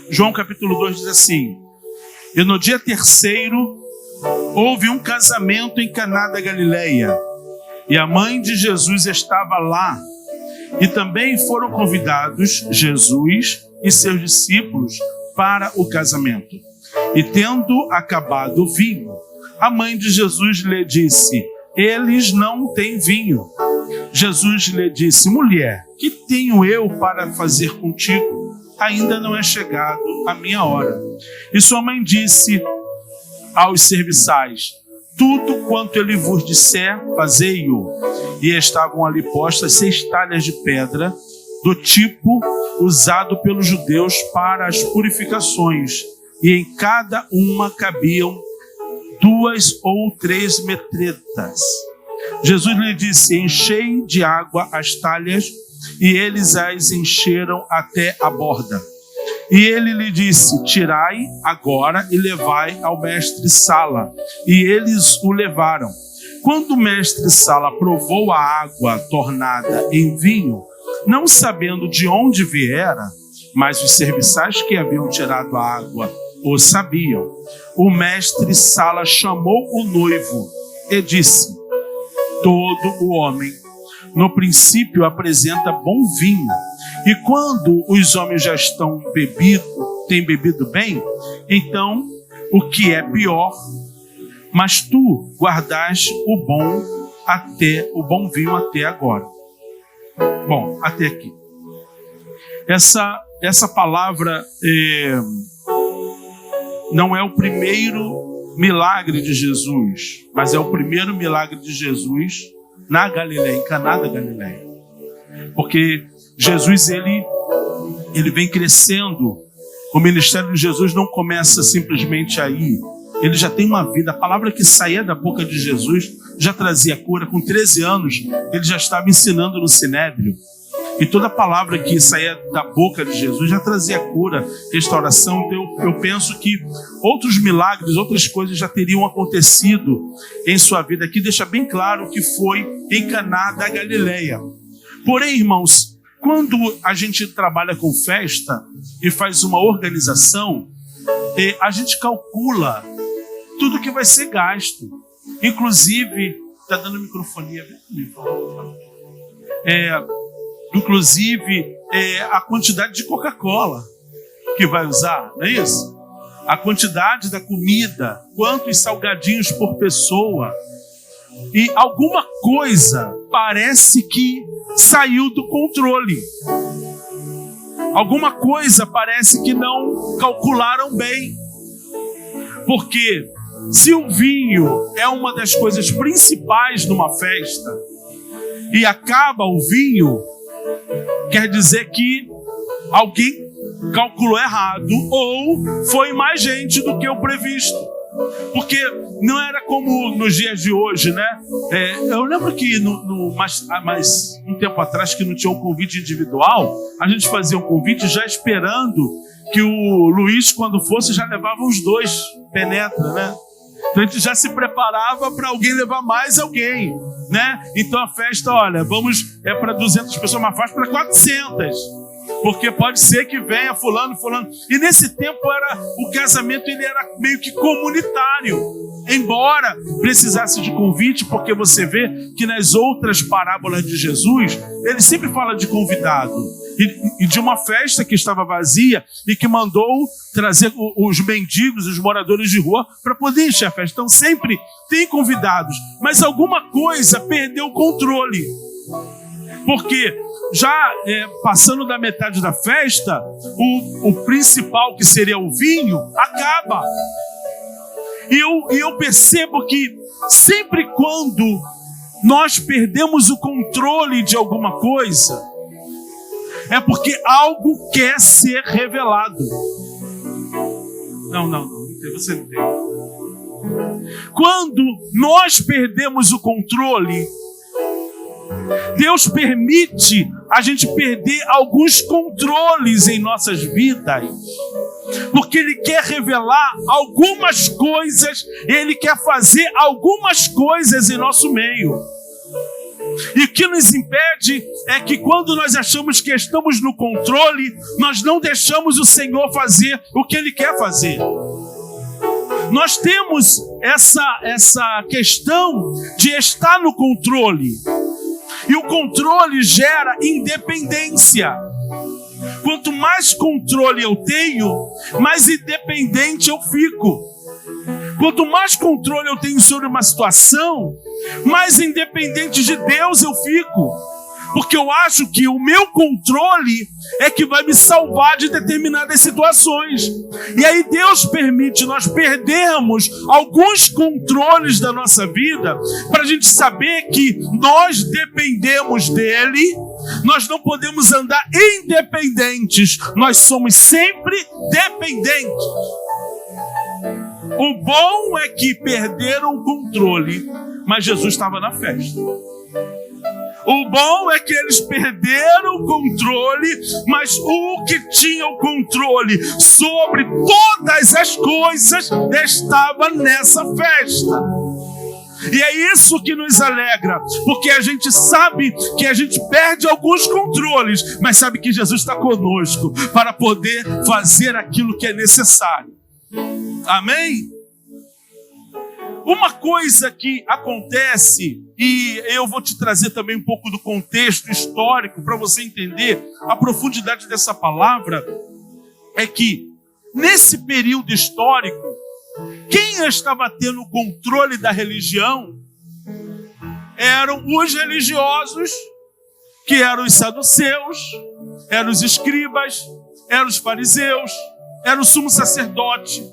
João capítulo 2 diz assim: e no dia terceiro houve um casamento em Caná da Galileia, e a mãe de Jesus estava lá, e também foram convidados Jesus e seus discípulos para o casamento. E tendo acabado o vinho, a mãe de Jesus lhe disse: eles não têm vinho. Jesus lhe disse: mulher, que tenho eu para fazer contigo? Ainda não é chegado a minha hora. E sua mãe disse aos serviçais: tudo quanto ele vos disser, fazei-o. E estavam ali postas 6 talhas de pedra, do tipo usado pelos judeus para as purificações, e em cada uma cabiam 2 ou 3 metretas. Jesus lhe disse: enchei de água as talhas, e eles as encheram até a borda. E ele lhe disse: tirai agora e levai ao mestre-sala. E eles o levaram. Quando o mestre-sala provou a água tornada em vinho, não sabendo de onde viera, mas os serviçais que haviam tirado a água o sabiam, o mestre-sala chamou o noivo e disse: todo o homem no princípio apresenta bom vinho, e quando os homens já têm bebido bem, então o que é pior, mas tu guardaste o bom vinho até agora. Bom, até aqui. Essa palavra não é o primeiro milagre de Jesus, mas é o primeiro milagre de Jesus na Galileia, em Caná da Galileia. Porque Jesus, ele vem crescendo. O ministério de Jesus não começa simplesmente aí. Ele já tem uma vida. A palavra que saía da boca de Jesus já trazia cura. Com 13 anos, ele já estava ensinando no Sinédrio. E toda palavra que saía da boca de Jesus já trazia cura, restauração. Então eu penso que outros milagres, outras coisas já teriam acontecido em sua vida. Aqui deixa bem claro que foi em Caná da Galileia. Porém, irmãos, quando a gente trabalha com festa e faz uma organização, a gente calcula tudo que vai ser gasto. Inclusive, está dando microfonia, a quantidade de Coca-Cola que vai usar, não é isso? A quantidade da comida, quantos salgadinhos por pessoa. E alguma coisa parece que saiu do controle. Alguma coisa parece que não calcularam bem. Porque se o vinho é uma das coisas principais numa festa e acaba o vinho, quer dizer que alguém calculou errado ou foi mais gente do que o previsto. Porque não era como nos dias de hoje, né? Eu lembro que mais um tempo atrás, que não tinha um convite individual, a gente fazia um convite já esperando que o Luiz, quando fosse, já levava os 2 penetra, né? Então a gente já se preparava para alguém levar mais alguém, né? Então a festa, olha, é para 200 pessoas, mas faz para 400. Porque pode ser que venha fulano. E nesse tempo o casamento ele era meio que comunitário. Embora precisasse de convite, porque você vê que nas outras parábolas de Jesus, ele sempre fala de convidado. E de uma festa que estava vazia e que mandou trazer os mendigos, os moradores de rua, para poder encher a festa. Então sempre tem convidados. Mas alguma coisa perdeu o controle. Porque já passando da metade da festa, o principal, que seria o vinho, acaba. E eu percebo que sempre quando nós perdemos o controle de alguma coisa, é porque algo quer ser revelado. Não, você não tem. Quando nós perdemos o controle, Deus permite a gente perder alguns controles em nossas vidas, porque Ele quer revelar algumas coisas, Ele quer fazer algumas coisas em nosso meio. E o que nos impede é que quando nós achamos que estamos no controle, nós não deixamos o Senhor fazer o que Ele quer fazer. Nós temos essa questão de estar no controle. E o controle gera independência. Quanto mais controle eu tenho, mais independente eu fico. Quanto mais controle eu tenho sobre uma situação, mais independente de Deus eu fico. Porque eu acho que o meu controle é que vai me salvar de determinadas situações. E aí Deus permite nós perdermos alguns controles da nossa vida para a gente saber que nós dependemos dele. Nós não podemos andar independentes. Nós somos sempre dependentes. O bom é que perderam o controle, mas Jesus estava na festa. O bom é que eles perderam o controle, mas o que tinha o controle sobre todas as coisas estava nessa festa. E é isso que nos alegra, porque a gente sabe que a gente perde alguns controles, mas sabe que Jesus está conosco para poder fazer aquilo que é necessário. Amém? Uma coisa que acontece, e eu vou te trazer também um pouco do contexto histórico para você entender a profundidade dessa palavra, é que nesse período histórico, quem estava tendo o controle da religião eram os religiosos, que eram os saduceus, eram os escribas, eram os fariseus, era o sumo sacerdote.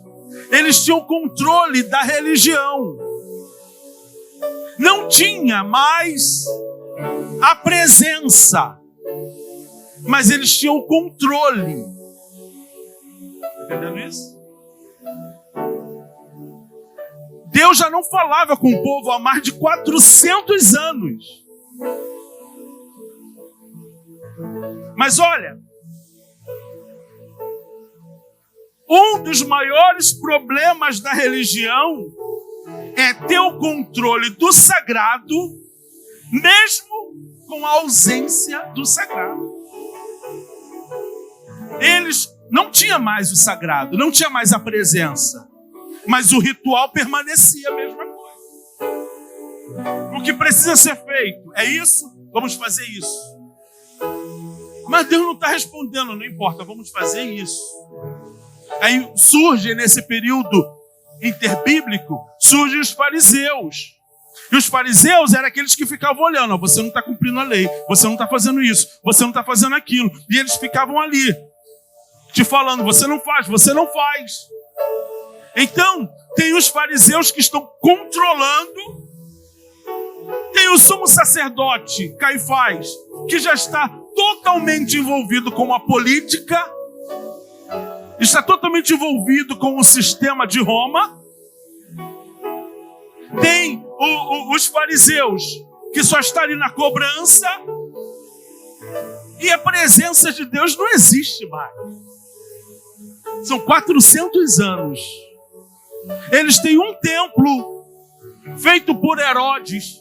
Eles tinham controle da religião. Não tinha mais a presença, mas eles tinham o controle. Entendendo isso? Deus já não falava com o povo há mais de 400 anos. Mas olha, um dos maiores problemas da religião é ter o controle do sagrado, mesmo com a ausência do sagrado. Eles não tinham mais o sagrado, não tinha mais a presença, mas o ritual permanecia a mesma coisa. O que precisa ser feito é isso, vamos fazer isso. Mas Deus não está respondendo, não importa, vamos fazer isso. Aí surge nesse período interbíblico, surgem os fariseus. E os fariseus eram aqueles que ficavam olhando, você não está cumprindo a lei, você não está fazendo isso, você não está fazendo aquilo. E eles ficavam ali, te falando, você não faz, você não faz. Então, tem os fariseus que estão controlando, tem o sumo sacerdote, Caifás, que já está totalmente envolvido com a política, está totalmente envolvido com o sistema de Roma. Tem os fariseus, que só estão ali na cobrança, e a presença de Deus não existe mais. São 400 anos. Eles têm um templo feito por Herodes,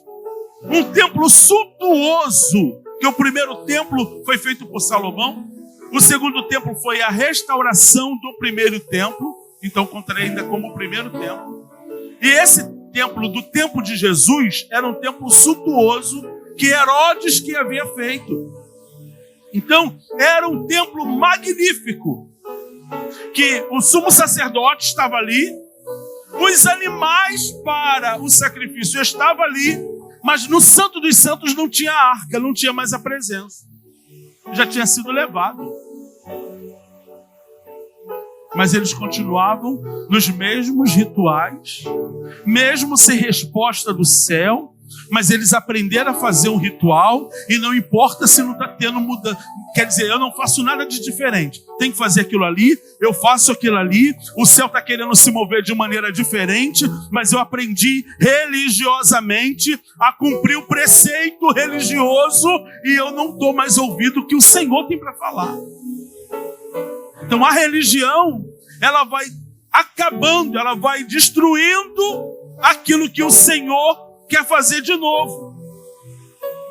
um templo suntuoso, que o primeiro templo foi feito por Salomão. O segundo templo foi a restauração do primeiro templo, então contarei ainda como o primeiro templo. E esse templo, do tempo de Jesus, era um templo suntuoso que Herodes que havia feito. Então, era um templo magnífico, que o sumo sacerdote estava ali, os animais para o sacrifício estavam ali, mas no Santo dos Santos não tinha arca, não tinha mais a presença. Já tinha sido levado. Mas eles continuavam nos mesmos rituais, mesmo sem resposta do céu, mas eles aprenderam a fazer um ritual e não importa se não está tendo mudança. Quer dizer, eu não faço nada de diferente. Tem que fazer aquilo ali, eu faço aquilo ali, o céu está querendo se mover de maneira diferente, mas eu aprendi religiosamente a cumprir o preceito religioso e eu não estou mais ouvindo o que o Senhor tem para falar. Então a religião, ela vai acabando, ela vai destruindo aquilo que o Senhor quer fazer de novo.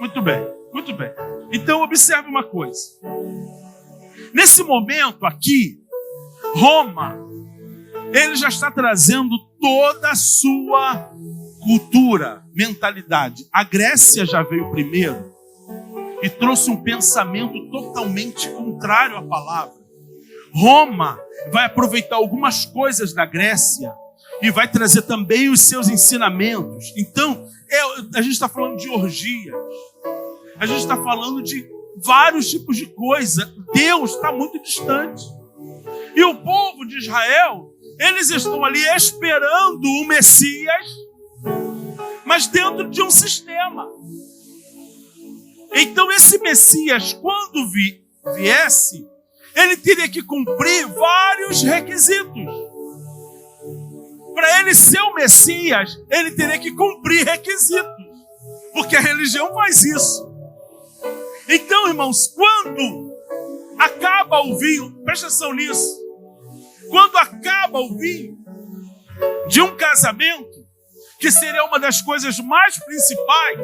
Muito bem, muito bem. Então observe uma coisa. Nesse momento aqui, Roma, ele já está trazendo toda a sua cultura, mentalidade. A Grécia já veio primeiro e trouxe um pensamento totalmente contrário à palavra. Roma vai aproveitar algumas coisas da Grécia e vai trazer também os seus ensinamentos. Então, a gente está falando de orgias, a gente está falando de vários tipos de coisa. Deus está muito distante. E o povo de Israel, eles estão ali esperando o Messias, mas dentro de um sistema. Então esse Messias, quando viesse, ele teria que cumprir vários requisitos. Para ele ser o Messias, ele teria que cumprir requisitos, porque a religião faz isso. Então, irmãos, quando acaba o vinho, presta atenção nisso, quando acaba o vinho de um casamento, que seria uma das coisas mais principais,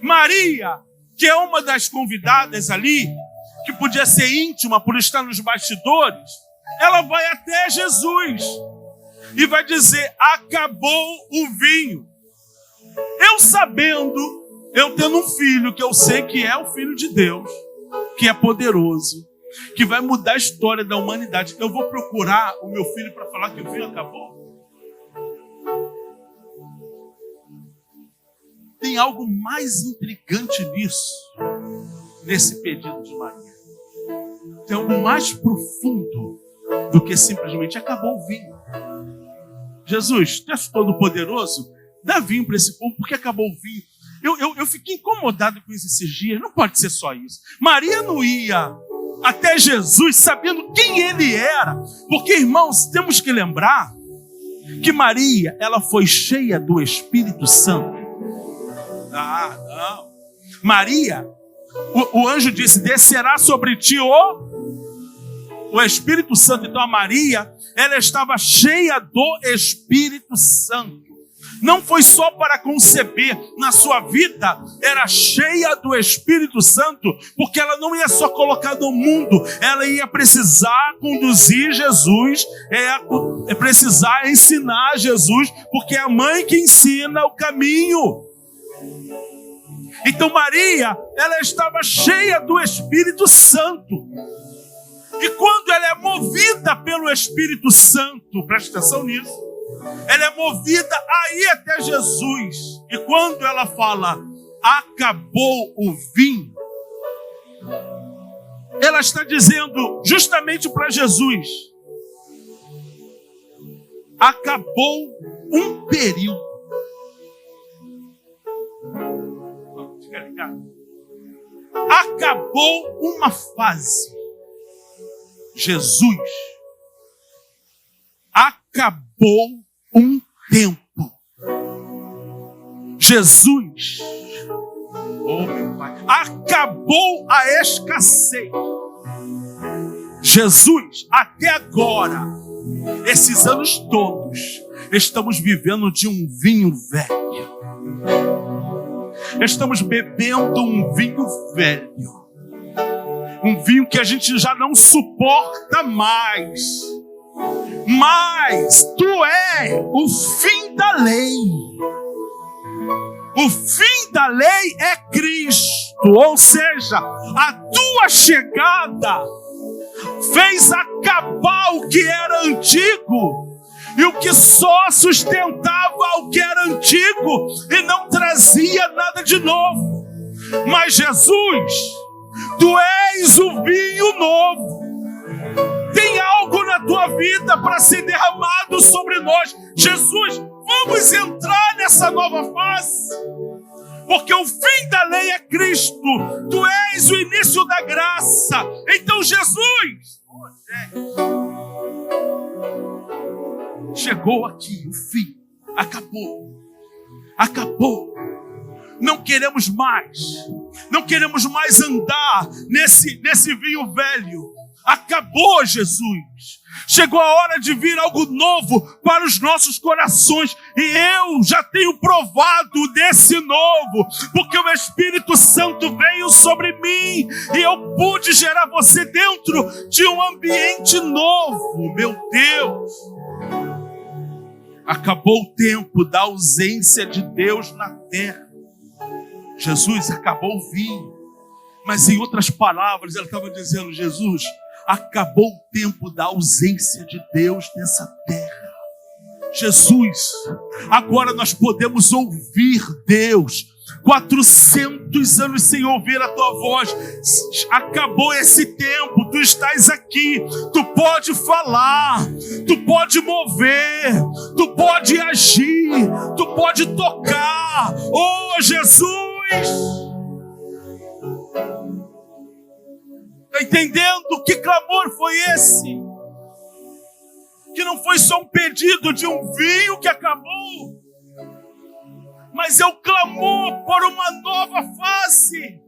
Maria, que é uma das convidadas ali, que podia ser íntima por estar nos bastidores, ela vai até Jesus e vai dizer: acabou o vinho. Eu sabendo, eu tendo um filho, que eu sei que é o Filho de Deus, que é poderoso, que vai mudar a história da humanidade, eu vou procurar o meu filho para falar que o vinho acabou? Tem algo mais intrigante nisso, nesse pedido de Maria. Tem algo mais profundo do que simplesmente acabou o vinho. Jesus, tu és todo poderoso, dá vinho para esse povo, porque acabou o vinho. Eu fiquei incomodado com isso esses dias. Não pode ser só isso. Maria não ia até Jesus sabendo quem ele era, porque, irmãos, temos que lembrar que Maria, ela foi cheia do Espírito Santo. Não. Maria, o anjo disse: descerá sobre ti o Espírito Santo. Então a Maria, ela estava cheia do Espírito Santo. Não foi só para conceber, na sua vida era cheia do Espírito Santo, porque ela não ia só colocar no mundo, ela ia precisar conduzir Jesus, precisar ensinar Jesus, porque é a mãe que ensina o caminho. Então Maria, ela estava cheia do Espírito Santo. E quando ela é movida pelo Espírito Santo, presta atenção nisso, ela é movida a ir até Jesus. E quando ela fala, acabou o vinho, ela está dizendo justamente para Jesus: acabou um período. Fica ligado. Acabou uma fase. Jesus, acabou um tempo. Jesus, meu Pai, acabou a escassez. Jesus, até agora, esses anos todos, estamos vivendo de um vinho velho. Estamos bebendo um vinho velho. Um vinho que a gente já não suporta mais. Mas tu é o fim da lei. O fim da lei é Cristo. Ou seja, a tua chegada fez acabar o que era antigo. E o que só sustentava o que era antigo e não trazia nada de novo. Mas Jesus, tu és o vinho novo. Tem algo na tua vida para ser derramado sobre nós. Jesus, vamos entrar nessa nova fase. Porque o fim da lei é Cristo. Tu és o início da graça. Então Jesus, chegou aqui o fim. Acabou. Não queremos mais andar nesse vinho velho. Acabou, Jesus. Chegou a hora de vir algo novo para os nossos corações. E eu já tenho provado desse novo, porque o Espírito Santo veio sobre mim e eu pude gerar você dentro de um ambiente novo. Meu Deus! Acabou o tempo da ausência de Deus na terra. Jesus acabou o vinho. Mas em outras palavras, ela estava dizendo: Jesus, acabou o tempo da ausência de Deus nessa terra. Jesus, agora nós podemos ouvir Deus. 400 anos sem ouvir a tua voz. Acabou esse tempo, tu estás aqui. Tu pode falar, tu pode mover, tu pode agir, tu pode tocar. Oh, Jesus! Está entendendo que clamor foi esse? Que não foi só um pedido de um vinho que acabou, mas é o clamor por uma nova fase.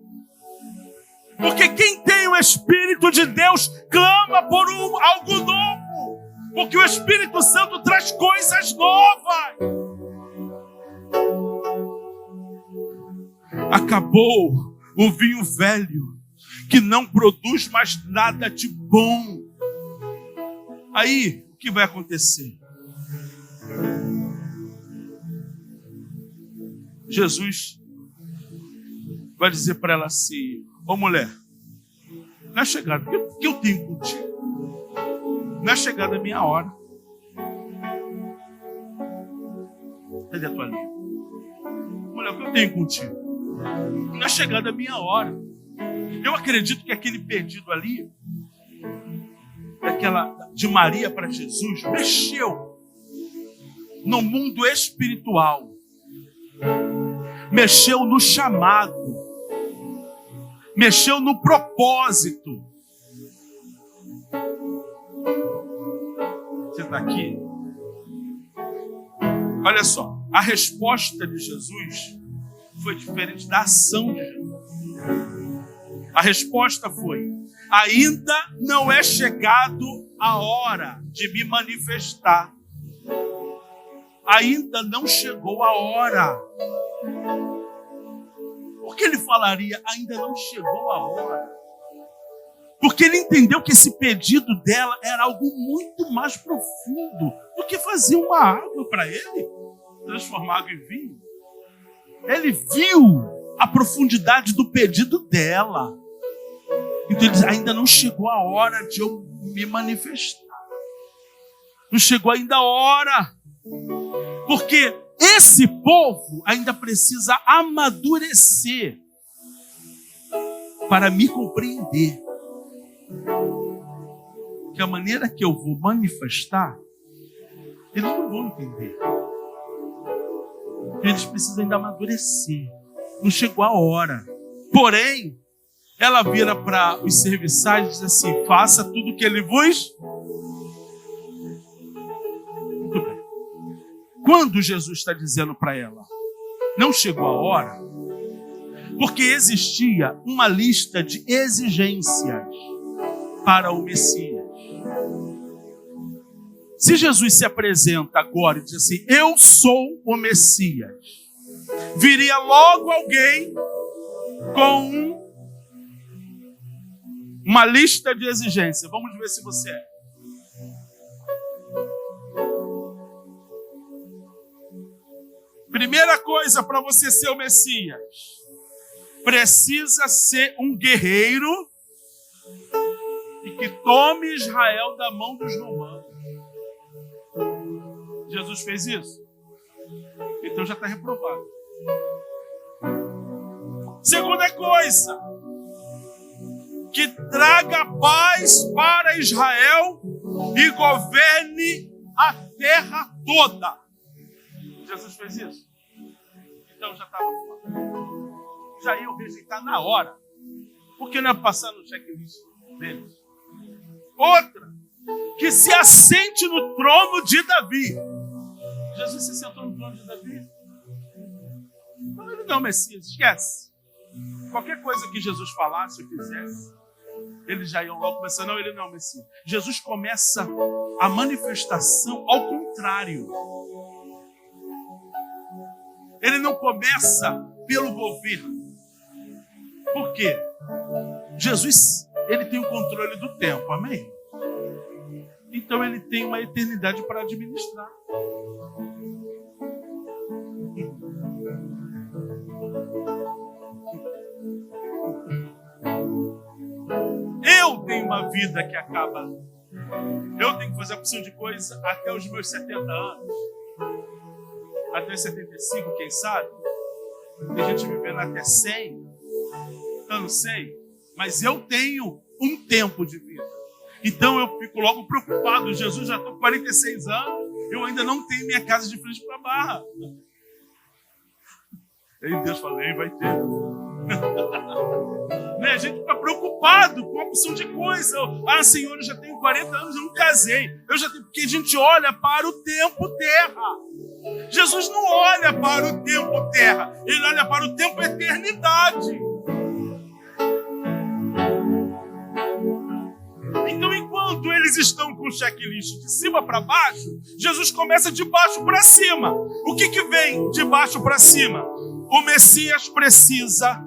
Porque quem tem o Espírito de Deus clama por algo novo, porque o Espírito Santo traz coisas novas. Acabou o vinho velho, que não produz mais nada de bom. Aí, o que vai acontecer? Jesus vai dizer para ela assim: ô mulher, não é chegada, o que eu tenho contigo? Não é chegada a minha hora. Cadê a tua língua? Mulher, o que eu tenho contigo? Não é chegada a minha hora. Eu acredito que aquele pedido ali, de Maria para Jesus, mexeu no mundo espiritual, mexeu no chamado, mexeu no propósito. Você está aqui? Olha só, a resposta de Jesus foi diferente da ação de Jesus. A resposta foi: ainda não é chegado a hora de me manifestar. Ainda não chegou a hora. Por que ele falaria ainda não chegou a hora? Porque ele entendeu que esse pedido dela era algo muito mais profundo do que fazer uma água para ele, transformar água em vinho. Ele viu a profundidade do pedido dela. Então ele diz: ainda não chegou a hora de eu me manifestar. Não chegou ainda a hora. Porque esse povo ainda precisa amadurecer para me compreender. Que a maneira que eu vou manifestar, eles não vão entender. Eles precisam ainda amadurecer. Não chegou a hora. Porém, ela vira para os serviçais e diz assim: faça tudo o que ele vos... Muito bem. Quando Jesus está dizendo para ela, não chegou a hora, porque existia uma lista de exigências para o Messias. Se Jesus se apresenta agora e diz assim: eu sou o Messias, viria logo alguém com uma lista de exigências. Vamos ver se você é. Primeira coisa para você ser o Messias: precisa ser um guerreiro e que tome Israel da mão dos romanos. Jesus fez isso? Então já está reprovado. Segunda coisa: que traga paz para Israel e governe a terra toda. Jesus fez isso? Então já estava fora. Já ia rejeitar na hora. Porque não é passar no checklist deles. Outra: que se assente no trono de Davi. Jesus se sentou no trono de Davi? Não, ele não, Messias, esquece. Qualquer coisa que Jesus falasse ou fizesse, eles já iam logo pensar, não, ele não é o Messias. Jesus começa a manifestação ao contrário. Ele não começa pelo governo. Por quê? Jesus, ele tem o controle do tempo, amém? Então ele tem uma eternidade para administrar. Eu tenho uma vida que acaba. Eu tenho que fazer a opção de coisa até os meus 70 anos. Até 75, quem sabe? Tem gente vivendo até 100. Eu não sei. Mas eu tenho um tempo de vida. Então eu fico logo preocupado. Jesus, já estou com 46 anos. Eu ainda não tenho minha casa de frente para a Barra. Aí Deus fala, aí vai ter. Né? A gente fica preocupado com a opção de coisa. Ah, Senhor, eu já tenho 40 anos, eu não casei. Porque a gente olha para o tempo terra. Jesus não olha para o tempo terra. Ele olha para o tempo eternidade. Então, enquanto eles estão com o checklist de cima para baixo, Jesus começa de baixo para cima. O que vem de baixo para cima? O Messias precisa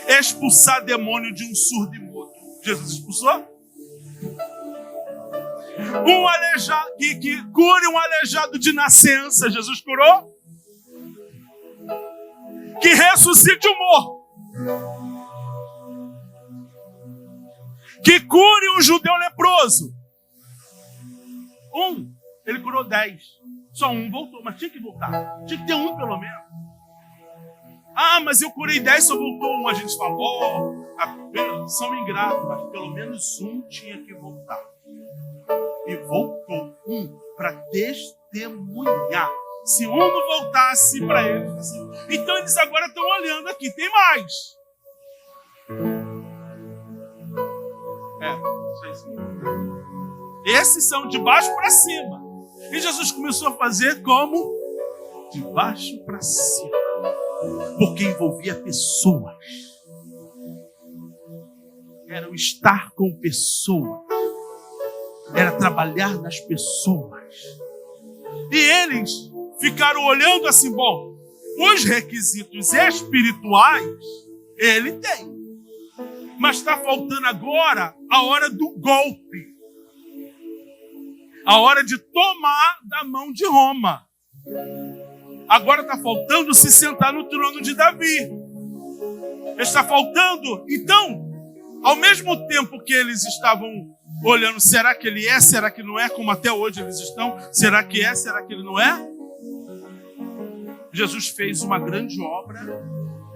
expulsar demônio de um surdo e mudo. Jesus expulsou? Um aleijado, que cure um aleijado de nascença. Jesus curou? Que ressuscite o morto. Que cure um judeu leproso. Ele curou 10. Só um voltou, mas tinha que voltar. Tinha que ter um pelo menos. Ah, mas eu curei 10, só voltou um. A gente falou, são ingratos, mas pelo menos um tinha que voltar. E voltou um para testemunhar. Se um não voltasse para eles, assim. Então eles agora estão olhando aqui, tem mais. Esses são de baixo para cima. E Jesus começou a fazer como? De baixo para cima. Porque envolvia pessoas. Era o estar com pessoas. Era trabalhar nas pessoas. E eles ficaram olhando assim, bom, os requisitos espirituais ele tem. Mas está faltando agora a hora do golpe. A hora de tomar da mão de Roma. Agora está faltando se sentar no trono de Davi. Está faltando, então, ao mesmo tempo que eles estavam olhando, será que ele é, será que não é, como até hoje eles estão, será que é, será que ele não é? Jesus fez uma grande obra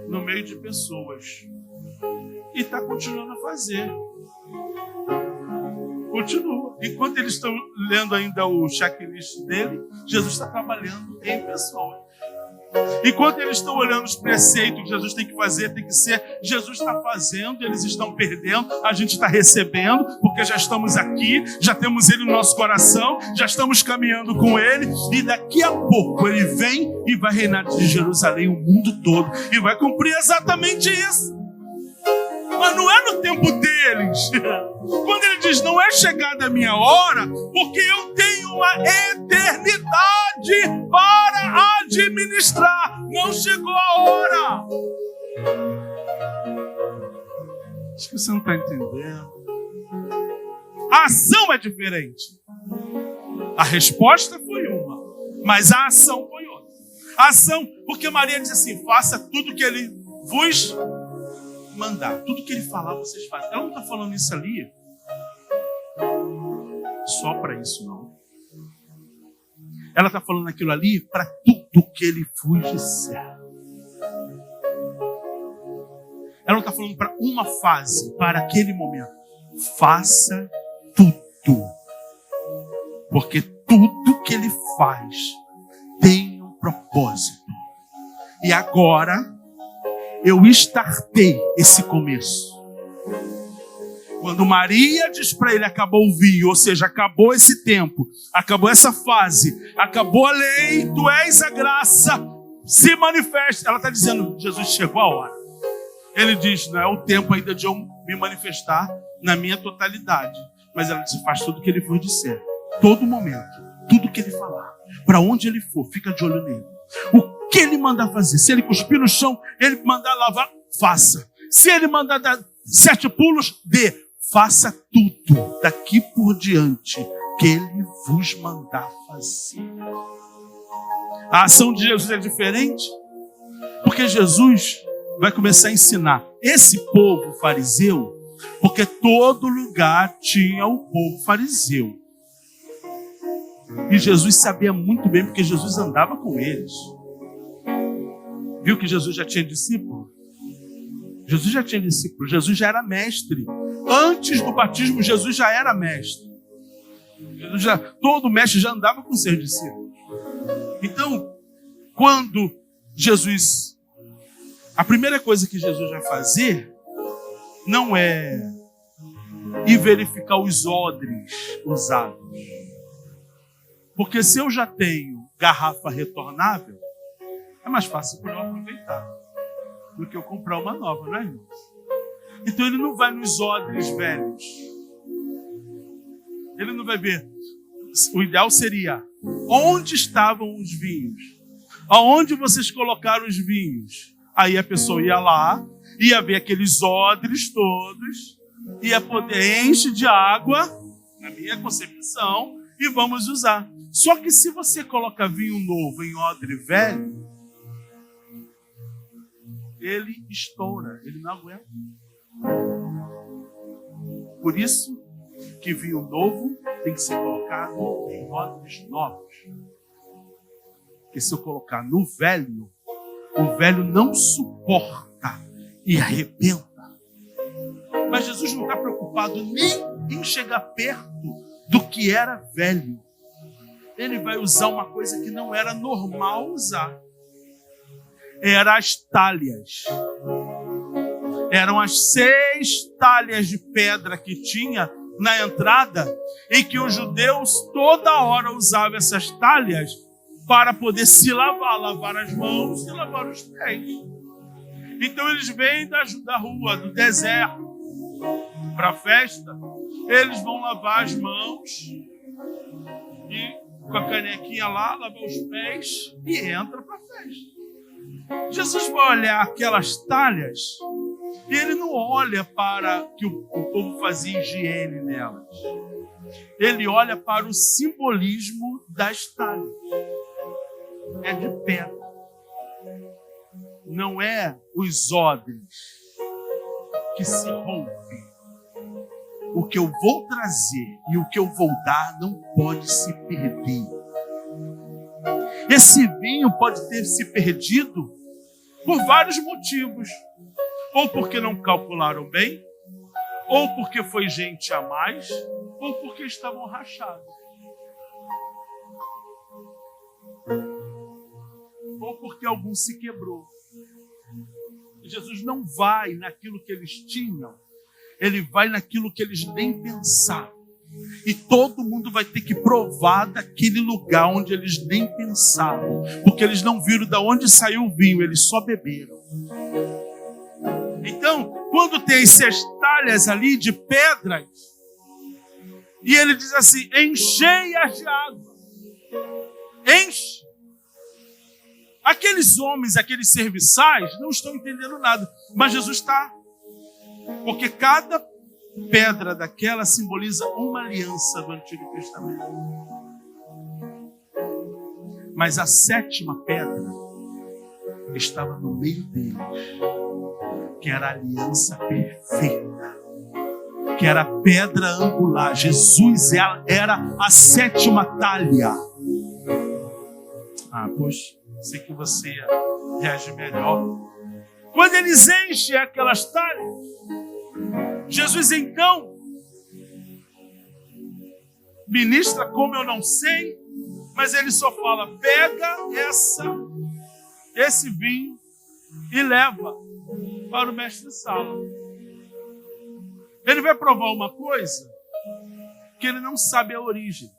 no meio de pessoas. E está continuando a fazer. Continua. Enquanto eles estão lendo ainda o checklist dele, Jesus está trabalhando em pessoas. Enquanto eles estão olhando os preceitos que Jesus tem que fazer, tem que ser, Jesus está fazendo, eles estão perdendo, a gente está recebendo, porque já estamos aqui, já temos Ele no nosso coração, já estamos caminhando com Ele, e daqui a pouco Ele vem e vai reinar de Jerusalém o mundo todo, e vai cumprir exatamente isso. Mas não é no tempo deles. Quando ele diz, não é chegada a minha hora, porque eu tenho uma eternidade para administrar. Não chegou a hora. Acho que você não está entendendo. A ação é diferente. A resposta foi uma, mas a ação foi outra. A ação, porque Maria diz assim, faça tudo que ele vos mandar. Tudo que ele falar, vocês fazem. Ela não está falando isso ali só para isso, não. Ela está falando aquilo ali para tudo que ele vos disser. Ela não está falando para uma fase, para aquele momento. Faça tudo. Porque tudo que ele faz tem um propósito. E agora eu startei esse começo. Quando Maria diz para ele, acabou o vinho, ou seja, acabou esse tempo, acabou essa fase, acabou a lei, tu és a graça, se manifesta. Ela está dizendo, Jesus, chegou a hora. Ele diz, não é o tempo ainda de eu me manifestar na minha totalidade. Mas ela disse, faz tudo o que ele for disser. Todo momento, tudo que ele falar. Para onde ele for, fica de olho nele. O que ele mandar fazer, se ele cuspir no chão, ele mandar lavar, faça. Se ele mandar dar 7 pulos, dê. Faça tudo daqui por diante que ele vos mandar fazer. A ação de Jesus é diferente, porque Jesus vai começar a ensinar esse povo fariseu, porque todo lugar tinha o povo fariseu. E Jesus sabia muito bem, porque Jesus andava com eles. Viu que Jesus já tinha discípulo? Jesus já tinha discípulo, Jesus já era mestre. Antes do batismo, Jesus já era mestre. Todo mestre já andava com seus discípulos. Então, quando Jesus... A primeira coisa que Jesus vai fazer não é ir verificar os odres usados. Porque se eu já tenho garrafa retornável, é mais fácil para eu aproveitar do que eu comprar uma nova, não é, irmãos? Então ele não vai nos odres velhos. Ele não vai ver. O ideal seria, onde estavam os vinhos? Aonde vocês colocaram os vinhos? Aí a pessoa ia lá, ia ver aqueles odres todos, ia poder encher de água, na minha concepção, e vamos usar. Só que se você coloca vinho novo em odre velho, ele estoura, ele não aguenta. Por isso que vinho novo tem que ser colocado em odres novos. Porque se eu colocar no velho, o velho não suporta e arrebenta. Mas Jesus não está preocupado nem em chegar perto do que era velho. Ele vai usar uma coisa que não era normal usar. Eram as talhas. Eram as 6 talhas de pedra que tinha na entrada, em que os judeus toda hora usavam essas talhas para poder se lavar as mãos e lavar os pés. Então eles vêm da rua, do deserto, para a festa, eles vão lavar as mãos e com a canequinha lá, lavar os pés e entra para a festa. Jesus vai olhar aquelas talhas e ele não olha para que o povo fazia higiene nelas. Ele olha para o simbolismo das talhas. É de pedra. Não é os odres que se rompem. O que eu vou trazer e o que eu vou dar não pode se perder. Esse vinho pode ter se perdido por vários motivos. Ou porque não calcularam bem, ou porque foi gente a mais, ou porque estavam rachados. Ou porque algum se quebrou. Jesus não vai naquilo que eles tinham, ele vai naquilo que eles nem pensavam. E todo mundo vai ter que provar daquele lugar onde eles nem pensavam, porque eles não viram de onde saiu o vinho, eles só beberam. Então, quando tem essas talhas ali de pedras, e ele diz assim, enchei-as de água. Enche. Aqueles homens, aqueles serviçais, não estão entendendo nada. Mas Jesus está. Porque cada pedra daquela simboliza uma aliança do Antigo Testamento. Mas a 7ª pedra estava no meio deles, que era a aliança perfeita, que era a pedra angular. Jesus era a 7ª talha. Poxa, sei que você reage melhor. Quando eles enchem aquelas talhas, Jesus então ministra como eu não sei, mas ele só fala, pega esse vinho e leva para o mestre-sala. Ele vai provar uma coisa que ele não sabe a origem.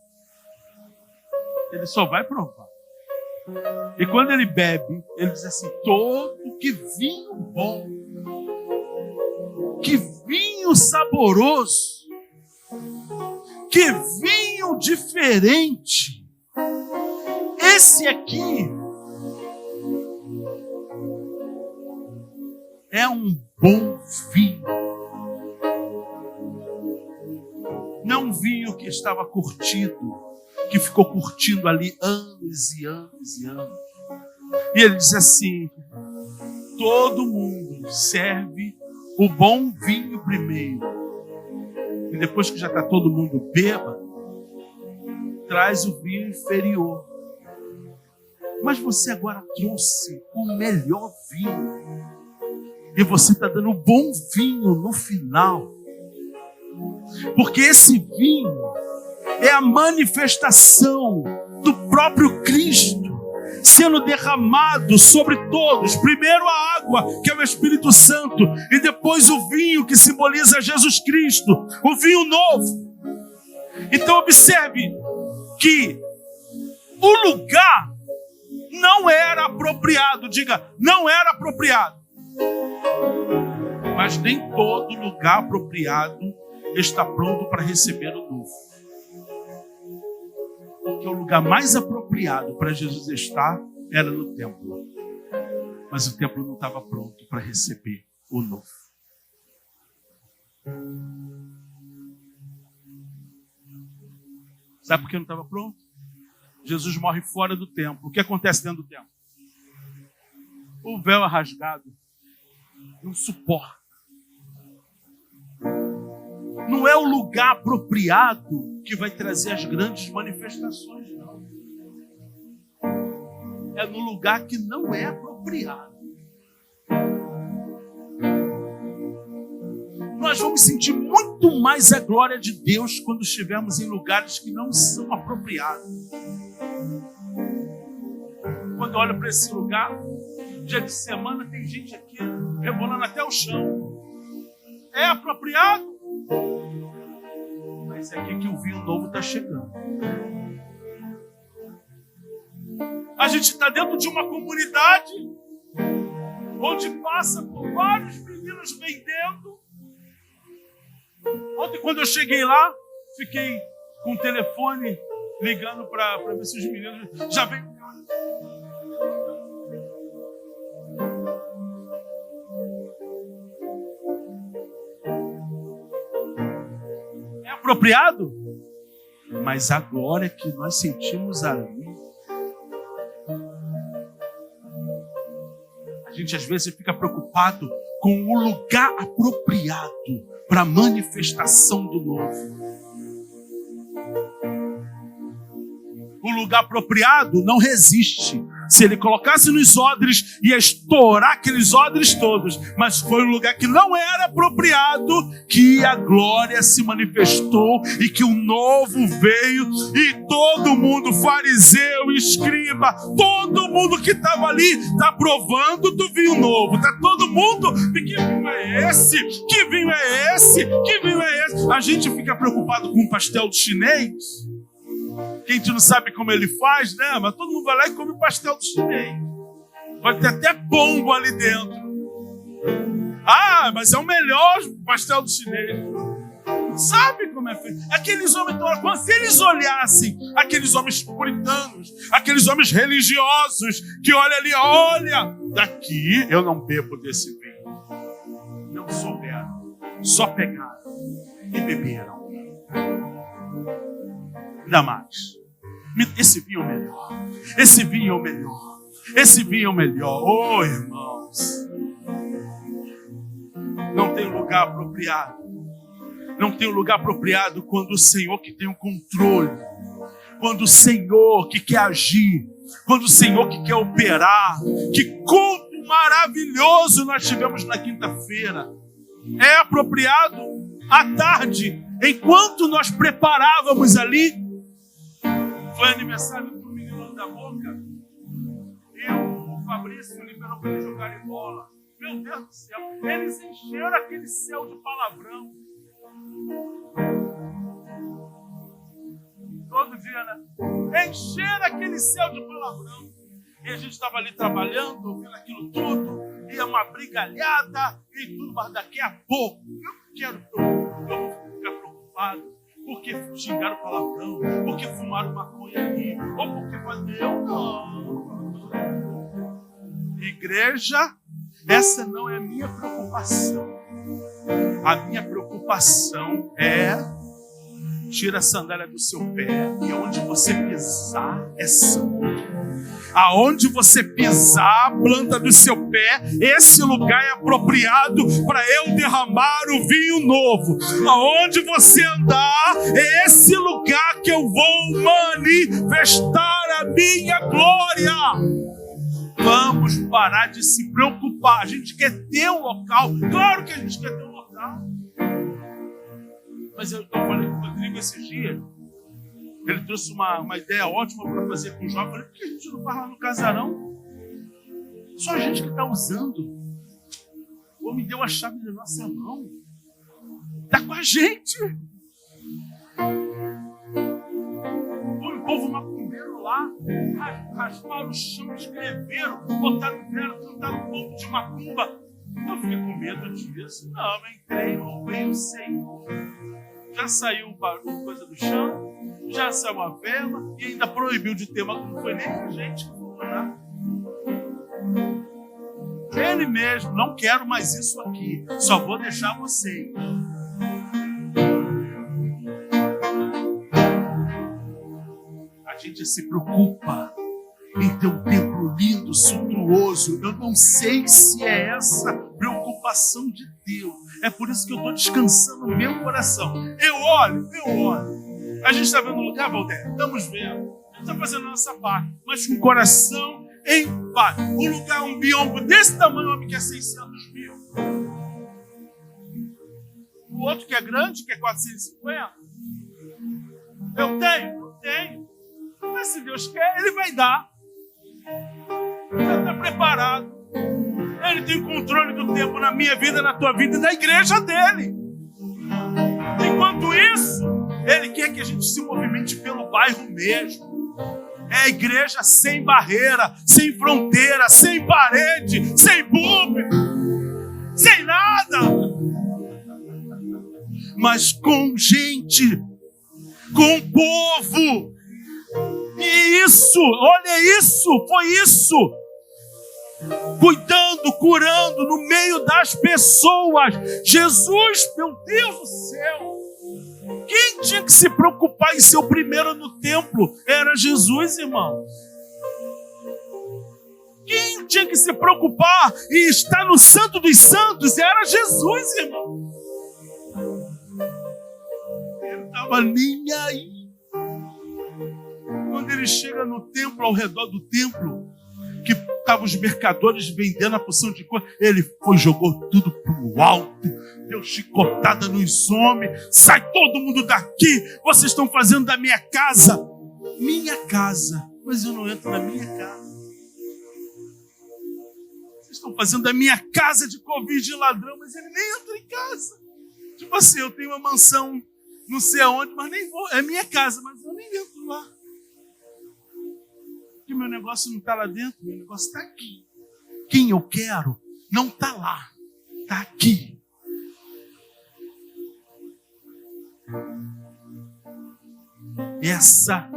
Ele só vai provar. E quando ele bebe, ele diz assim, que vinho bom, que vinho vinho saboroso, que vinho diferente. Esse aqui é um bom vinho. Não um vinho que estava curtido, que ficou curtindo ali anos e anos e anos. E ele diz assim: todo mundo serve o bom vinho primeiro. E depois que já está todo mundo bêbado, traz o vinho inferior. Mas você agora trouxe o melhor vinho. E você está dando o bom vinho no final. Porque esse vinho é a manifestação do próprio Cristo sendo derramado sobre todos. Primeiro a água, que é o Espírito Santo, e depois o vinho, que simboliza Jesus Cristo, o vinho novo. Então observe que o lugar não era apropriado. Diga, não era apropriado. Mas nem todo lugar apropriado está pronto para receber o novo. Porque o lugar mais apropriado para Jesus estar era no templo. Mas o templo não estava pronto para receber o novo. Sabe por que não estava pronto? Jesus morre fora do templo. O que acontece dentro do templo? O véu é rasgado. Não suporta. Não é o lugar apropriado que vai trazer as grandes manifestações, não. É no lugar que não é apropriado. Nós vamos sentir muito mais a glória de Deus quando estivermos em lugares que não são apropriados. Quando eu olho para esse lugar, dia de semana tem gente aqui rebolando até o chão. É apropriado? Mas é aqui que o vinho novo está chegando. A gente está dentro de uma comunidade onde passa por vários meninos vendendo. Ontem, quando eu cheguei lá, fiquei com o telefone ligando para ver se os meninos já vêm. É apropriado? Mas a glória que nós sentimos ali, a gente às vezes fica preocupado com o lugar apropriado para a manifestação do novo. O lugar apropriado não resiste. Se ele colocasse nos odres, ia estourar aqueles odres todos. Mas foi um lugar que não era apropriado, que a glória se manifestou e que o novo veio. E todo mundo, fariseu, escriba, todo mundo que estava ali, está provando do vinho novo. Está todo mundo, que vinho é esse? Que vinho é esse? Que vinho é esse? A gente fica preocupado com o pastel chinês. Que a gente não sabe como ele faz, né? Mas todo mundo vai lá e come o pastel do chinês. Vai ter até pombo ali dentro. Ah, mas é o melhor pastel do chinês. Não sabe como é feito. Aqueles homens, se eles olhassem aqueles homens puritanos, aqueles homens religiosos, que olham ali, olha, daqui eu não bebo desse vinho. Não souberam, só pegaram e beberam. Ainda mais. Esse vinho é o melhor. Esse vinho é o melhor. Esse vinho é o melhor. Oh, irmãos. Não tem lugar apropriado. Não tem lugar apropriado quando o Senhor que tem o controle. Quando o Senhor que quer agir. Quando o Senhor que quer operar. Que culto maravilhoso nós tivemos na quinta-feira. É apropriado à tarde, enquanto nós preparávamos ali. Foi aniversário do menino da Boca. E o Fabrício liberou para ele jogar em bola. Meu Deus do céu. Eles encheram aquele céu de palavrão. Todo dia, né? Encheram aquele céu de palavrão. E a gente estava ali trabalhando, ouvindo aquilo tudo. E uma brigalhada e tudo. Mas daqui a pouco, eu quero preocupado porque xingaram palavrão, porque fumaram maconha ali, ou porque eu não. Igreja, essa não é a minha preocupação. A minha preocupação é: tira a sandália do seu pé e onde você pisar é santo. Aonde você pisar a planta do seu pé, esse lugar é apropriado para eu derramar o vinho novo. Aonde você andar, é esse lugar que eu vou manifestar a minha glória. Vamos parar de se preocupar. A gente quer ter um local. Claro que a gente quer ter um local. Mas eu falei com o Rodrigo esses dias. Ele trouxe uma ideia ótima para fazer com o jovem. Eu falei: por que a gente não faz lá no casarão? Só a gente que está usando. O homem deu a chave na nossa mão. Está com a gente. O povo macumbeiro lá, rasparam o chão, escreveram, botaram vela, cantaram um pouco de macumba. Eu fiquei com medo disso. Não, eu entrei, louvei o Senhor. Já saiu o barulho, coisa do chão, já saiu a vela e ainda proibiu de ter macumba. Não foi nem a gente que foi lá. Ele mesmo: não quero mais isso aqui, só vou deixar vocês. A gente se preocupa em ter um templo lindo, suntuoso. Eu não sei se é essa preocupação de Deus. É por isso que eu estou descansando no meu coração. Eu olho. A gente está vendo o lugar, Valder? Estamos vendo. A gente está fazendo a nossa parte, mas com o coração em paz. Um lugar, um biombo desse tamanho, o homem quer 600 mil. O outro que é grande, que é 450. Eu tenho. Mas se Deus quer, Ele vai dar. Ele está preparado. Ele tem controle do tempo na minha vida, na tua vida e na igreja dele. Enquanto isso, Ele quer que a gente se movimente pelo bairro mesmo. É a igreja sem barreira, sem fronteira, sem parede, sem púlpito, sem nada. Mas com gente, com povo. E isso, olha isso, foi isso. Cuidando, curando no meio das pessoas. Jesus, meu Deus do céu. Quem tinha que se preocupar em ser o primeiro no templo? Era Jesus, irmão. Quem tinha que se preocupar e estar no Santo dos Santos? Era Jesus, irmão. Ele estava nem aí. Quando ele chega no templo, ao redor do templo, que estavam os mercadores vendendo a porção de coisa, ele foi, jogou tudo para o alto, deu chicotada nos homens: sai todo mundo daqui, vocês estão fazendo da minha casa, mas eu não entro na minha casa. Vocês estão fazendo da minha casa de Covid de ladrão, mas ele nem entra em casa. Tipo assim, eu tenho uma mansão não sei aonde, mas nem vou, é minha casa, mas eu nem entro lá. Porque meu negócio não está lá dentro, meu negócio está aqui. Quem eu quero não está lá, está aqui. Essa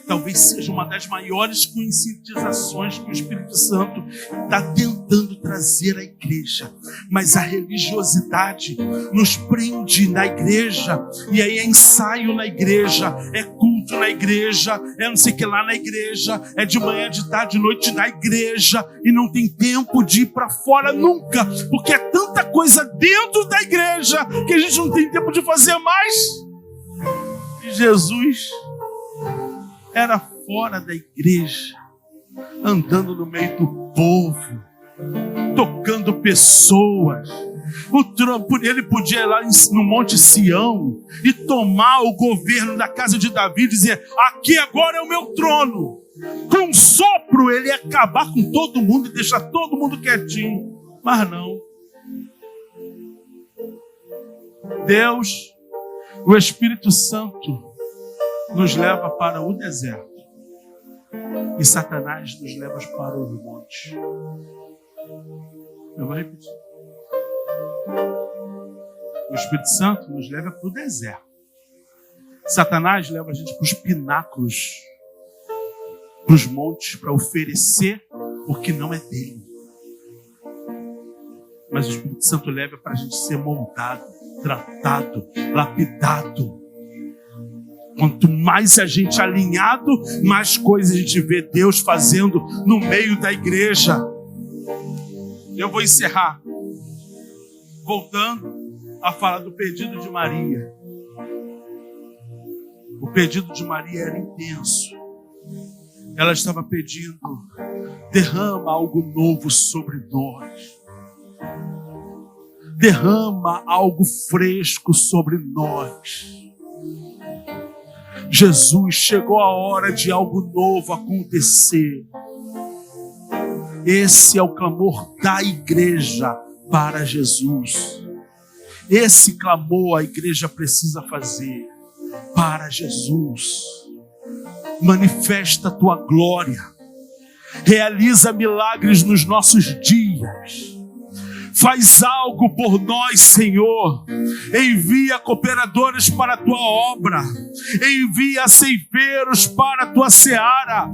talvez seja uma das maiores conscientizações que o Espírito Santo está tentando trazer à igreja. Mas a religiosidade nos prende na igreja, e aí é ensaio na igreja, é culto na igreja, é não sei o que lá na igreja, é de manhã, de tarde, de noite na igreja, e não tem tempo de ir para fora nunca, porque é tanta coisa dentro da igreja que a gente não tem tempo de fazer mais. E Jesus era fora da igreja, andando no meio do povo, tocando pessoas. Ele podia ir lá no Monte Sião e tomar o governo da casa de Davi e dizer: aqui agora é o meu trono. Com um sopro ele ia acabar com todo mundo e deixar todo mundo quietinho. Mas não. Deus, o Espírito Santo, nos leva para o deserto, e Satanás nos leva para os montes. Eu vou repetir. O Espírito Santo nos leva para o deserto, Satanás leva a gente para os pináculos, para os montes, para oferecer o que não é dele. Mas o Espírito Santo leva para a gente ser moldado, tratado, lapidado. Quanto mais a gente alinhado, mais coisas a gente vê Deus fazendo no meio da igreja. Eu vou encerrar voltando a falar do pedido de Maria. O pedido de Maria era intenso. Ela estava pedindo: derrama algo novo sobre nós. Derrama algo fresco sobre nós. Jesus, chegou a hora de algo novo acontecer. Esse é o clamor da igreja para Jesus. Esse clamor a igreja precisa fazer para Jesus. Manifesta a tua glória. Realiza milagres nos nossos dias. Faz algo por nós, Senhor. Envia cooperadores para a tua obra. Envia ceifeiros para a tua seara.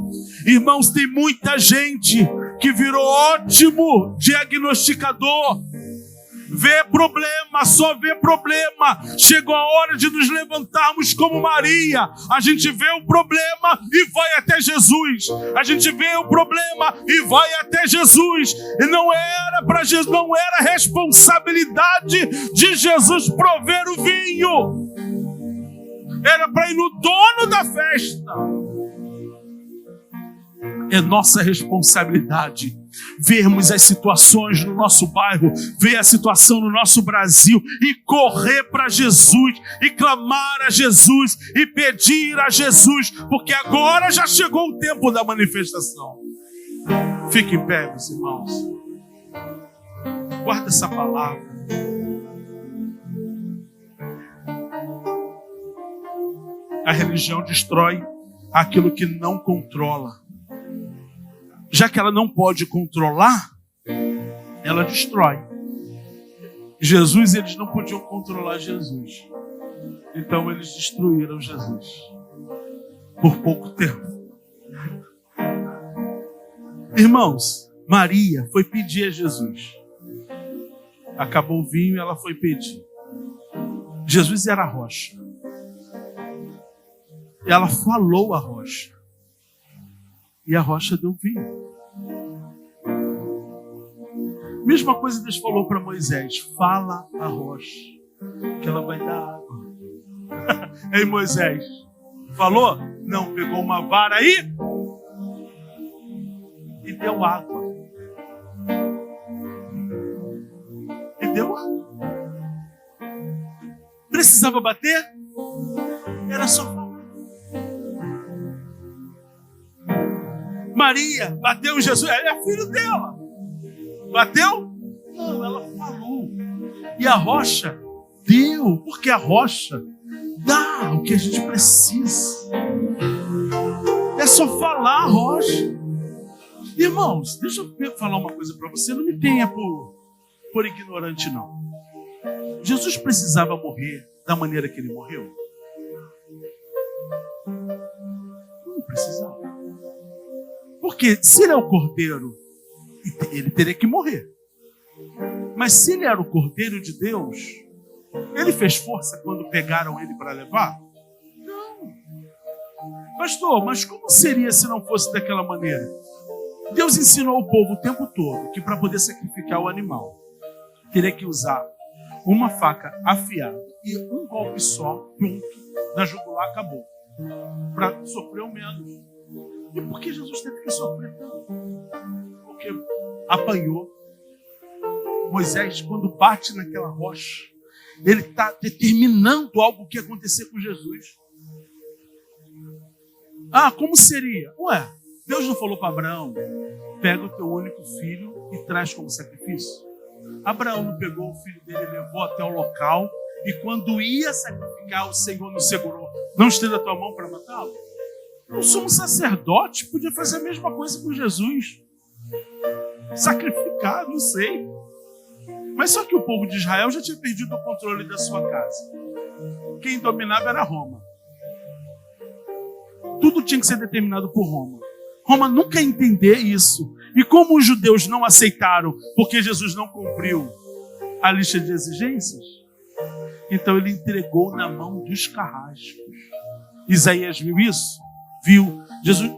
Irmãos, tem muita gente que virou ótimo diagnosticador. Vê problema, só vê problema. Chegou a hora de nos levantarmos como Maria. A gente vê o problema e vai até Jesus. A gente vê o problema e vai até Jesus. E não era para Jesus, não era responsabilidade de Jesus prover o vinho. Era para ir no dono da festa. É nossa responsabilidade vermos as situações no nosso bairro, ver a situação no nosso Brasil e correr para Jesus e clamar a Jesus e pedir a Jesus, porque agora já chegou o tempo da manifestação. Fique em pé, meus irmãos. Guarda essa palavra. A religião destrói aquilo que não controla. Já que ela não pode controlar, ela destrói. Jesus, eles não podiam controlar Jesus. Então eles destruíram Jesus. Por pouco tempo. Irmãos, Maria foi pedir a Jesus. Acabou o vinho e ela foi pedir. Jesus era a rocha. Ela falou a rocha. E a rocha deu vinho. Mesma coisa Deus falou para Moisés: fala a rocha, que ela vai dar água. Ei, Moisés, falou? Não, pegou uma vara aí e deu água. E deu água. Precisava bater? Era só falar. Maria bateu em Jesus, ele é filho dela. Bateu? Não, ela falou. E a rocha deu, porque a rocha dá o que a gente precisa. É só falar a rocha. Irmãos, deixa eu falar uma coisa para você. Não me tenha por ignorante, não. Jesus precisava morrer da maneira que ele morreu? Não precisava. Porque se ele é o cordeiro, ele teria que morrer. Mas se ele era o cordeiro de Deus, ele fez força quando pegaram ele para levar? Não. Pastor, mas como seria se não fosse daquela maneira? Deus ensinou o povo o tempo todo que para poder sacrificar o animal, teria que usar uma faca afiada e um golpe só, pronto, na jugular, acabou. Para sofrer o menos. E por que Jesus teve que sofrer tanto? Porque apanhou. Moisés, quando bate naquela rocha, ele está determinando algo que ia acontecer com Jesus. Ah, como seria? Ué, Deus não falou para Abraão: pega o teu único filho e traz como sacrifício? Abraão não pegou o filho dele, levou até o local, e quando ia sacrificar, o Senhor não segurou. Não estenda a tua mão para matá-lo? O sumo sacerdote podia fazer a mesma coisa com Jesus. Sacrificar, não sei. Mas só que o povo de Israel já tinha perdido o controle da sua casa. Quem dominava era Roma. Tudo tinha que ser determinado por Roma. Roma nunca ia entender isso. E como os judeus não aceitaram, porque Jesus não cumpriu a lista de exigências, então ele entregou na mão dos carrascos. Isaías viu isso? Viu.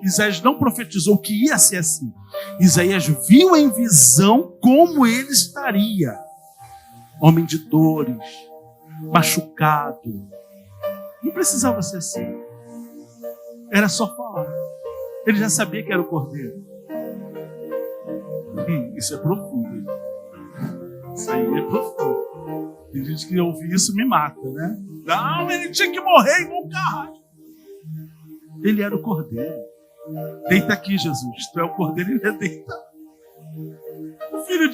Isaías não profetizou que ia ser assim. Isaías viu em visão como ele estaria. Homem de dores, machucado. Não precisava ser assim. Era só falar. Ele já sabia que era o Cordeiro. Isso é profundo. Isso aí é profundo. Tem gente que ouvir isso me mata, né? Não, ele tinha que morrer igual um carrasco. Ele era o Cordeiro. Deita aqui, Jesus. Tu é o Cordeiro, ele é deitado. O filho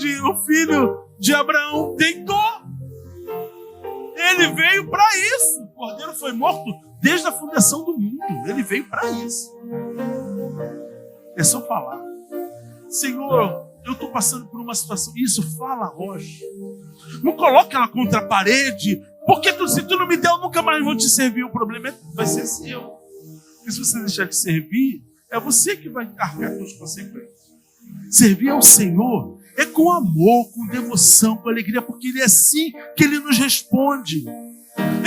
de Abraão deitou. Ele veio para isso. O Cordeiro foi morto desde a fundação do mundo. Ele veio para isso. É só falar. Senhor, eu estou passando por uma situação. Isso, fala, rocha. Não coloca ela contra a parede. Porque se tu não me der, eu nunca mais vou te servir. O problema vai ser seu. Porque se você deixar de servir, é você que vai arcar com as consequências. Servir ao Senhor é com amor, com devoção, com alegria, porque Ele é assim que Ele nos responde.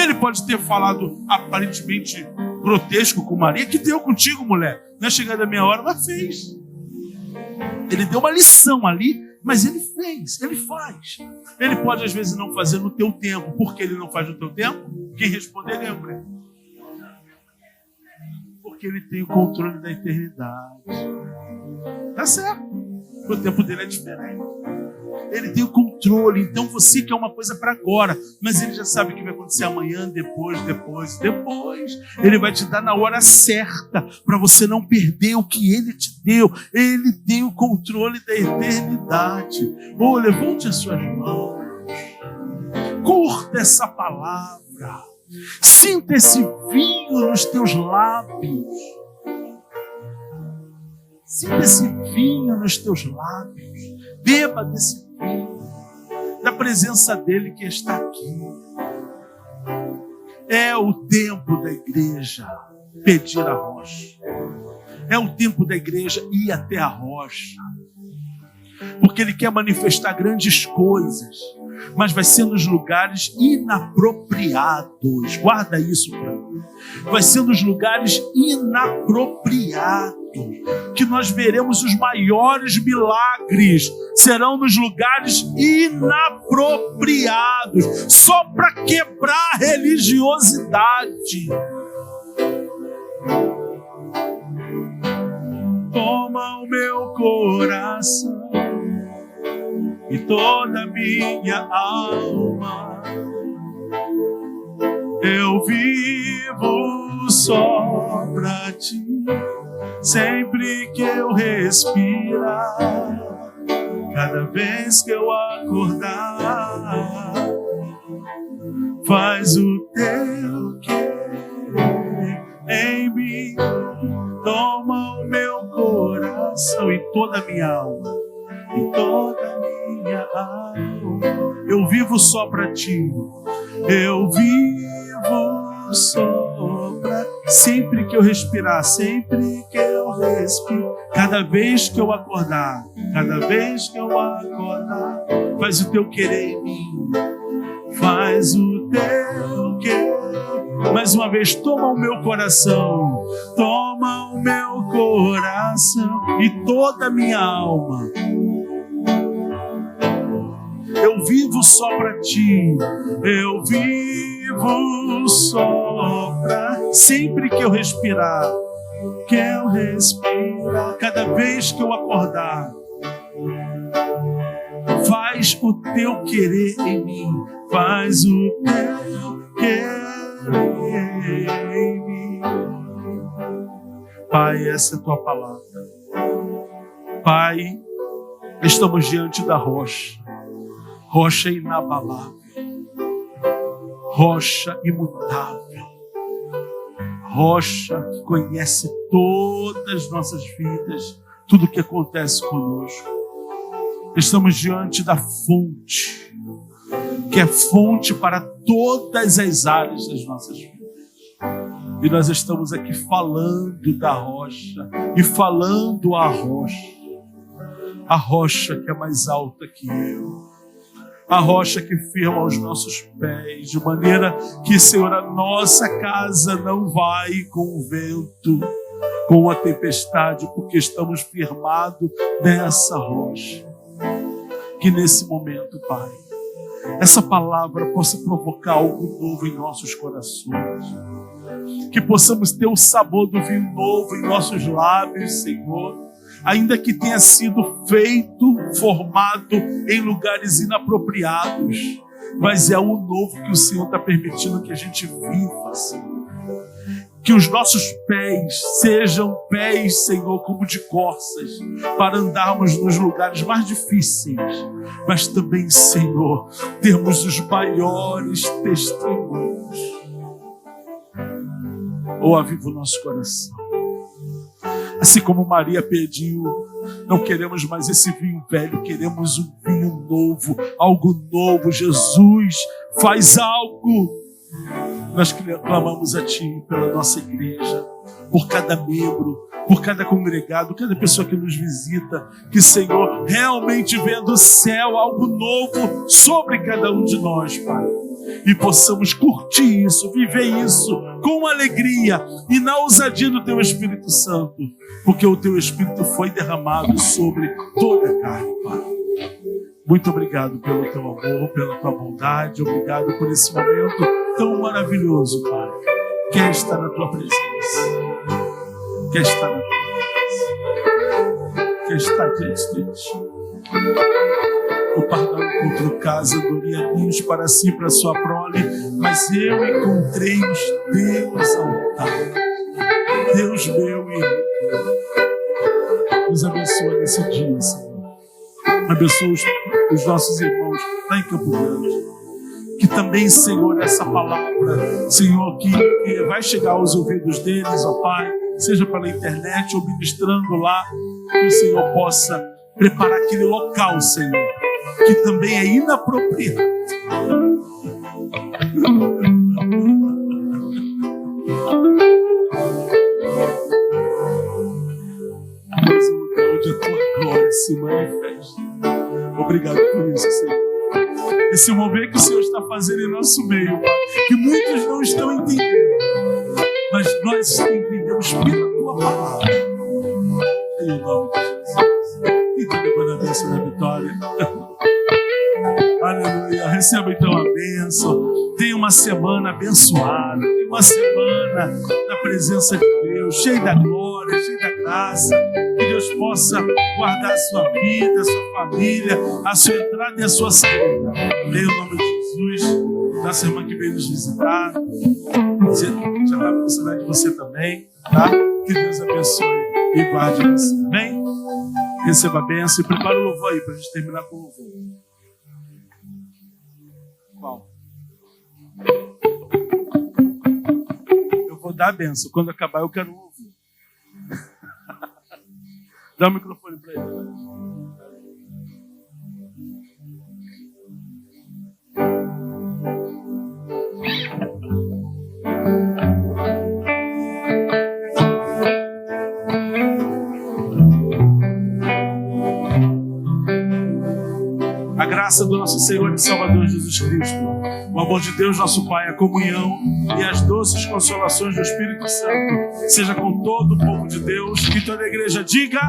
Ele pode ter falado aparentemente grotesco com Maria, que deu contigo, mulher. Na chegada da minha hora, ela fez. Ele deu uma lição ali, mas Ele fez, Ele faz. Ele pode às vezes não fazer no teu tempo. Por que Ele não faz no teu tempo? Quem responder, lembra. Porque Ele tem o controle da eternidade. Tá certo. O tempo dele é diferente. Ele tem o controle. Então você quer uma coisa para agora, mas Ele já sabe o que vai acontecer amanhã, depois. Ele vai te dar na hora certa, para você não perder o que Ele te deu. Ele tem o controle da eternidade. Levante as suas mãos. Curta essa palavra. Sinta esse vinho nos teus lábios. Sinta esse vinho nos teus lábios. Beba desse vinho, da presença dEle que está aqui. É o tempo da igreja pedir a rocha. É o tempo da igreja ir até a rocha. Porque Ele quer manifestar grandes coisas, mas vai ser nos lugares inapropriados. Guarda isso para mim. Vai ser nos lugares inapropriados que nós veremos os maiores milagres. Serão nos lugares inapropriados, só para quebrar a religiosidade. Toma o meu coração e toda a minha alma. Eu vivo só pra ti, sempre que eu respirar, cada vez que eu acordar. Faz o teu querer em mim. Toma o meu coração e toda a minha alma, e toda a minha alma. Eu vivo só pra ti. Eu vivo só pra ti. Sempre que eu respirar, sempre que eu respiro, cada vez que eu acordar, cada vez que eu acordar. Faz o teu querer em mim. Faz o teu querer. Mais uma vez, toma o meu coração. Toma o meu coração e toda a minha alma. Eu vivo só pra ti. Eu vivo só pra ti. Sempre que eu respirar, cada vez que eu acordar. Faz o teu querer em mim. Faz o teu querer em mim. Pai, essa é a tua palavra. Pai, estamos diante da rocha. Rocha inabalável, rocha imutável, rocha que conhece todas as nossas vidas, tudo o que acontece conosco. Estamos diante da fonte, que é fonte para todas as áreas das nossas vidas. E nós estamos aqui falando da rocha e falando a rocha que é mais alta que eu, a rocha que firma os nossos pés, de maneira que, Senhor, a nossa casa não vai com o vento, com a tempestade, porque estamos firmados nessa rocha. Que nesse momento, Pai, essa palavra possa provocar algo novo em nossos corações, que possamos ter o sabor do vinho novo em nossos lábios, Senhor, ainda que tenha sido feito, formado em lugares inapropriados, mas é o novo que o Senhor está permitindo que a gente viva, Senhor. Que os nossos pés sejam pés, Senhor, como de corças, para andarmos nos lugares mais difíceis, mas também, Senhor, termos os maiores testemunhos. Oh, aviva o nosso coração. Assim como Maria pediu, não queremos mais esse vinho velho, queremos um vinho novo, algo novo. Jesus, faz algo. Nós clamamos a Ti pela nossa igreja, por cada membro, por cada congregado, cada pessoa que nos visita, que, Senhor, realmente venha do céu algo novo sobre cada um de nós, Pai, e possamos curtir isso, viver isso com alegria e na ousadia do Teu Espírito Santo, porque o Teu Espírito foi derramado sobre toda a carne, Pai. Muito obrigado pelo Teu amor, pela Tua bondade, obrigado por esse momento tão maravilhoso, Pai. Quer estar na Tua presença, quer estar na Tua presença, quer estar diante de Ti. O pardal encontrou casa, andorinha ninhos para si, para sua prole, mas eu encontrei os teus altares. Deus meu e nos abençoa nesse dia, Senhor. Abençoa os nossos irmãos lá em Campo Grande. Que também, Senhor, essa palavra, Senhor, que vai chegar aos ouvidos deles, ó Pai, seja pela internet ou ministrando lá, que o Senhor possa preparar aquele local, Senhor, que também é inapropriado. Mas o lugar onde a Tua glória se manifesta. Obrigado por isso, Senhor. Esse mover que o Senhor está fazendo em nosso meio, Pai, que muitos não estão entendendo, mas nós entendemos pela Tua palavra. Em nome de Jesus. E tu levando a bênção da vitória. Aleluia. Receba então a bênção. Tenha uma semana abençoada. Tenha uma semana na presença de Deus, cheia da glória, cheia da graça. Que Deus possa guardar a sua vida, a sua família, a sua entrada e a sua saída. Em nome de Jesus. Na semana que vem nos visitar. Já está com saudade de você também, tá? Que Deus abençoe e guarde você. Amém? Receba a bênção e prepara o louvor aí para a gente terminar com o louvor. Qual? Eu vou dar a bênção. Quando acabar, eu quero o louvor. Dá o microfone para ele. A graça do nosso Senhor e Salvador Jesus Cristo, o amor de Deus, nosso Pai, a comunhão e as doces consolações do Espírito Santo seja com todo o povo de Deus. E toda a igreja diga: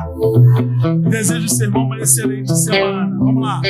desejo ser uma excelente semana. Vamos lá.